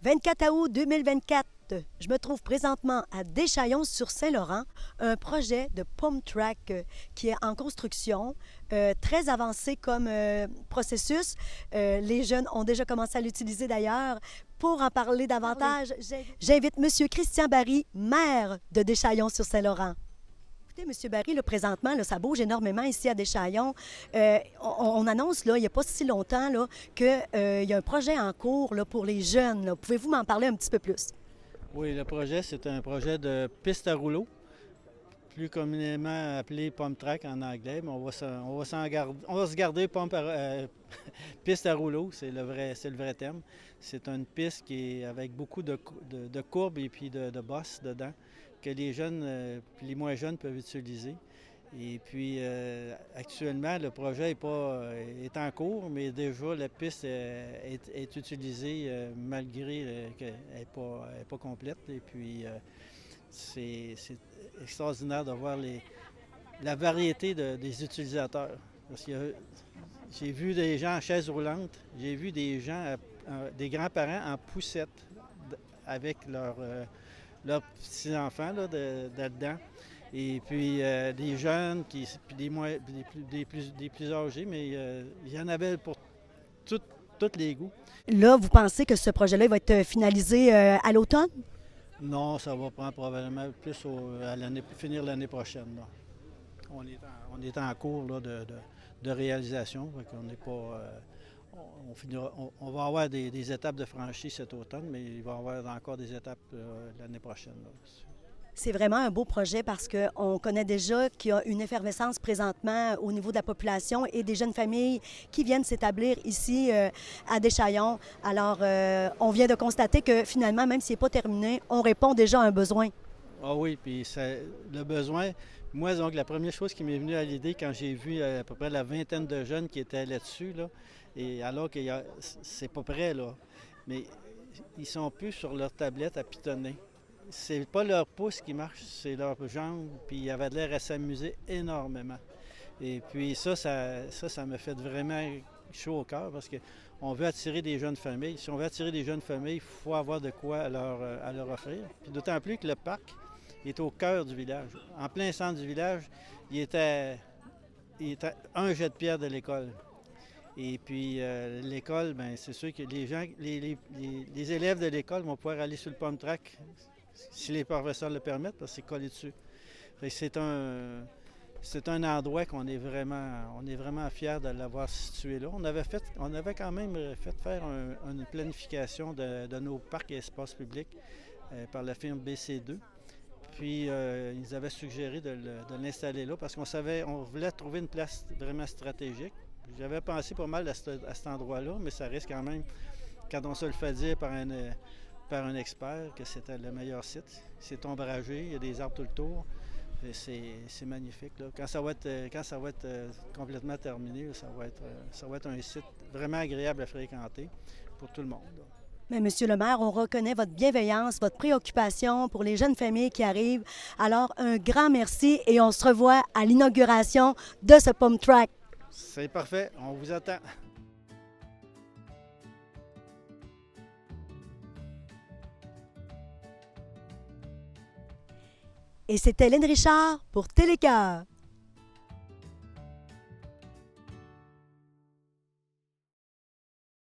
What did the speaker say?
24 août 2024, je me trouve présentement à Deschaillons-sur-Saint-Laurent, un projet de pump track qui est en construction, très avancé comme processus. Les jeunes ont déjà commencé à l'utiliser d'ailleurs. Pour en parler davantage, j'invite M. Christian Barry, maire de Deschaillons-sur-Saint-Laurent. Écoutez, M. Barry, là, présentement, là, ça bouge énormément ici à Deschaillons. On annonce, là, il n'y a pas si longtemps, là, qu'il y a un projet en cours là, pour les jeunes. Là. Pouvez-vous m'en parler un petit peu plus? Oui, le projet, c'est un projet de piste à rouleau, plus communément appelé pump track en anglais, mais on va se garder piste à rouleau, c'est le vrai terme. C'est une piste qui est avec beaucoup de courbes et puis de bosses dedans, que les jeunes puis les moins jeunes peuvent utiliser. Et puis, actuellement, le projet est en cours, mais déjà, la piste est utilisée malgré qu'elle n'est pas complète. Et puis, c'est extraordinaire de voir la variété des utilisateurs. Parce que j'ai vu des gens en chaise roulante, j'ai vu des gens, des grands-parents en poussette avec leurs petits-enfants là-dedans. Et puis des jeunes, puis des plus âgés, mais il y en avait pour tous les goûts. Là, vous pensez que ce projet-là va être finalisé à l'automne? Non, ça va prendre probablement plus finir l'année prochaine. Là. On est en cours là, de réalisation. On n'est pas. On va avoir des étapes de franchie cet automne, mais il va y avoir encore des étapes l'année prochaine. Là. C'est vraiment un beau projet parce qu'on connaît déjà qu'il y a une effervescence présentement au niveau de la population et des jeunes familles qui viennent s'établir ici à Deschaillons. Alors, on vient de constater que finalement, même s'il n'est pas terminé, on répond déjà à un besoin. Ah oui, puis le besoin, moi, donc, la première chose qui m'est venue à l'idée quand j'ai vu à peu près la vingtaine de jeunes qui étaient là-dessus, là, et alors que c'est pas près, là, mais ils sont plus sur leur tablette à pitonner. C'est pas leur pouce qui marche, c'est leurs jambes, puis ils avaient l'air à s'amuser énormément. Et puis ça me fait vraiment chaud au cœur parce qu'on veut attirer des jeunes familles. Si on veut attirer des jeunes familles, il faut avoir de quoi à leur offrir. Puis d'autant plus que le parc est au cœur du village. En plein centre du village, il était un jet de pierre de l'école. Et puis l'école, bien, c'est sûr que les élèves de l'école vont pouvoir aller sur le pump track si les professeurs le permettent, parce que c'est collé dessus. C'est un endroit on est vraiment fiers de l'avoir situé là. On avait quand même fait faire une planification de nos parcs et espaces publics par la firme BC2. Puis ils avaient suggéré de l'installer là parce on voulait trouver une place vraiment stratégique. J'avais pensé pas mal à cet endroit-là, mais ça risque quand même, quand on se le fait dire par un expert, que c'était le meilleur site. C'est ombragé, il y a des arbres tout le tour. C'est magnifique. Là. Quand ça va être complètement terminé, ça va être un site vraiment agréable à fréquenter pour tout le monde. Là. Mais Monsieur le maire, on reconnaît votre bienveillance, votre préoccupation pour les jeunes familles qui arrivent. Alors, un grand merci et on se revoit à l'inauguration de ce pump track. C'est parfait, on vous attend. Et c'était Hélène Richard pour Télécœur.